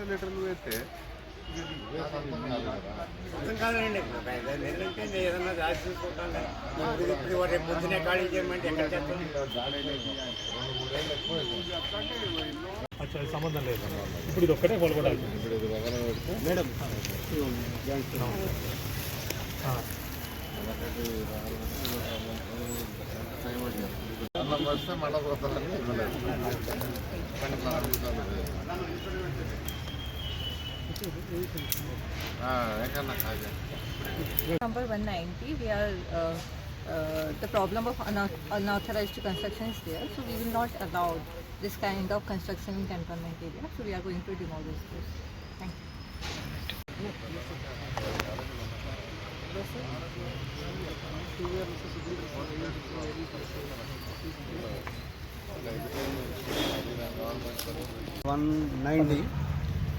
లీటర్లు వేస్తే అర్థం కాదండి. నిర్ణయించండి, ఏదన్నా రాసి చూసుకుంటాం. ఇప్పుడు రేపు పొద్దునే ఖాళీ చేయమంటే ఎక్కడ చేస్తాం? సంబంధం లేదు. ఇప్పుడు ఇది ఒక్కటే కొలగొడాలి. ఇప్పుడు ఇది వగన పెడితే మేడం అన్నం వస్తే మళ్ళీ పోతారని Number 190, we are the problem of unauthorized construction is there, so we will not allow this kind of construction in cantonment area. So we are going to demolish this. Thank you.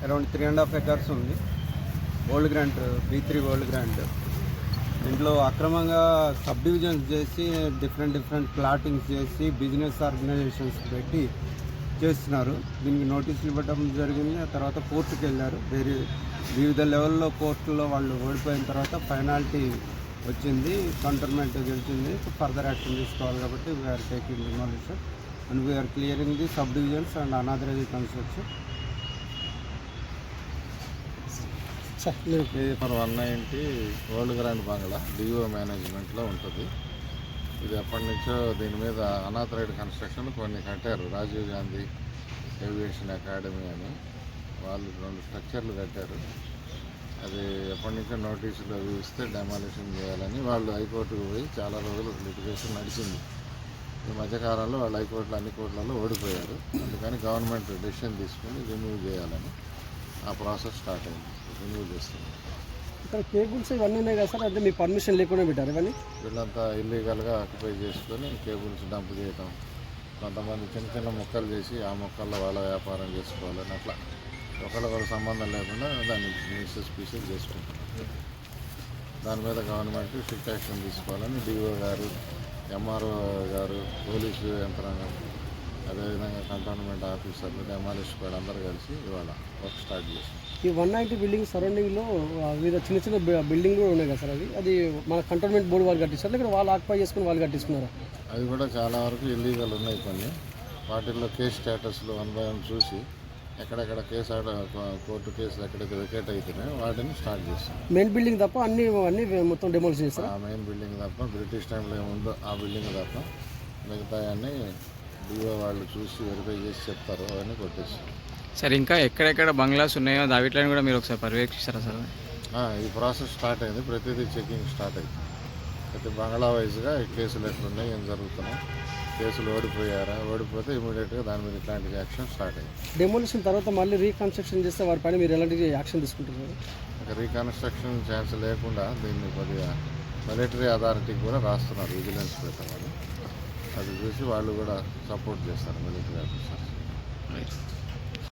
Around 3.5 acres ఉంది. Old grant B3 old grant. దీంట్లో అక్రమంగా sub divisions చేసి different plottings చేసి business organisations పెట్టి చేస్తున్నారు. దీనికి నోటీసులు ఇవ్వడం జరిగింది. ఆ తర్వాత కోర్టుకు వెళ్ళారు. వివిధ లెవెల్లో కోర్టులో వాళ్ళు ఓడిపోయిన తర్వాత ఫైనాలిటీ వచ్చింది, కంటోన్మెంట్ గెలిచింది. ఫర్దర్ యాక్షన్ తీసుకోవాలి కాబట్టి we are taking demolition and we are clearing the subdivisions and unauthorised construction. ఇది for 190 old grand bungalow DO మేనేజ్మెంట్లో ఉంటుంది. ఇది ఎప్పటి నుంచో దీని మీద అనాథరైజ్డ్ కన్స్ట్రక్షన్ కొన్ని కట్టారు. రాజీవ్ గాంధీ ఏవియేషన్ అకాడమీ అని వాళ్ళు 2 స్ట్రక్చర్లు కట్టారు. అది ఎప్పటి నుంచో నోటీసులు అవి ఇస్తే డెమాలిషన్ చేయాలని వాళ్ళు హైకోర్టుకు పోయి చాలా రోజులు లిటిగేషన్ నడిచింది. ఈ మధ్యకాలంలో వాళ్ళు హైకోర్టులో అన్ని కోర్టులలో ఓడిపోయారు. అందుకని గవర్నమెంట్ డెసిషన్ తీసుకుని రిమూవ్ చేయాలని ఆ ప్రాసెస్ స్టార్ట్ అయింది. రిమూవ్ చేస్తుంది. ఇక్కడ కేబుల్స్ ఇవన్నీ ఉన్నాయి కదా సార్, అంటే మీ పర్మిషన్ లేకుండా పెట్టారు ఇవన్నీ? వీళ్ళంతా ఇల్లీగల్గా ఆక్యుపై చేసుకొని కేబుల్స్ డంప్ చేయటం, కొంతమంది చిన్న మొక్కలు చేసి ఆ మొక్కల్లో వాళ్ళ వ్యాపారం చేసుకోవాలని అట్లా ఒకళ్ళొకరు సంబంధం లేకుండా దాన్ని పీసెస్ చేసుకుంటున్నారు. దాని మీద గవర్నమెంట్ స్ట్రిక్ట్ యాక్షన్ తీసుకోవాలని డిఓ గారు, ఎంఆర్ఓ గారు, పోలీసు యంత్రాంగం, అదేవిధంగా కంటోన్మెంట్ ఆఫీసర్లు, డెమాలిష్ కూడా అందరూ కలిసి ఇవాళ వర్క్ స్టార్ట్ చేశారు. ఈ 190 బిల్డింగ్ సరౌండింగ్లో వివిధ చిన్న బిల్డింగ్ కూడా ఉన్నాయి కదా సార్, అది మన కంటోన్మెంట్ బోర్డు వాళ్ళు కట్టిస్తారు, లేకపోతే వాళ్ళు ఆక్యుపై చేసుకుని వాళ్ళు కట్టించుకున్నారా? అవి కూడా చాలా వరకు ఇల్లీగల్ ఉన్నాయి కొన్ని. వాటిల్లో కేసు స్టేటస్లు 1 by 1 చూసి ఎక్కడెక్కడ కేసు కోర్టు కేసులు ఎక్కడైతే వెకేట్ అవుతున్నాయో వాటిని స్టార్ట్ చేస్తాం. మెయిన్ బిల్డింగ్ తప్ప అన్ని మొత్తం డెమోలిష్ చేస్తారు. ఆ మెయిన్ బిల్డింగ్ తప్ప, బ్రిటిష్ టైంలో ఏముందో ఆ బిల్డింగ్ తప్ప మిగతా అన్నీ డిఓ వాళ్ళు చూసి వెరిఫై చేసి చెప్తారు, అవన్నీ కొట్టేస్తాం. సార్ ఇంకా ఎక్కడెక్కడ బంగ్లాస్ ఉన్నాయో వాటిని కూడా మీరు ఒకసారి పర్యవేక్షిస్తారా సార్? ఈ ప్రాసెస్ స్టార్ట్ అయింది. ప్రతిదీ చెకింగ్ స్టార్ట్ అయింది. ప్రతి బంగ్లా వైజ్గా కేసులు ఎట్లున్నాయి, ఏం జరుగుతున్నాయి, కేసులు ఓడిపోతే ఇమీడియట్గా దాని మీద ఇట్లాంటి యాక్షన్ స్టార్ట్ అయింది. డెమోలిషన్ తర్వాత మళ్ళీ రీకన్స్ట్రక్షన్ చేస్తే వాటిపైన మీరు ఎలాంటి యాక్షన్ తీసుకుంటారు? ఇంకా రీకన్స్ట్రక్షన్ ఛాన్స్ లేకుండా దీన్ని కొద్దిగా మిలిటరీ అథారిటీకి కూడా రాస్తున్నారు, విజిలెన్స్ పెట్టమని. అది చూసి వాళ్ళు కూడా సపోర్ట్ చేస్తారు మిలిటరీ ఆఫీసర్స్.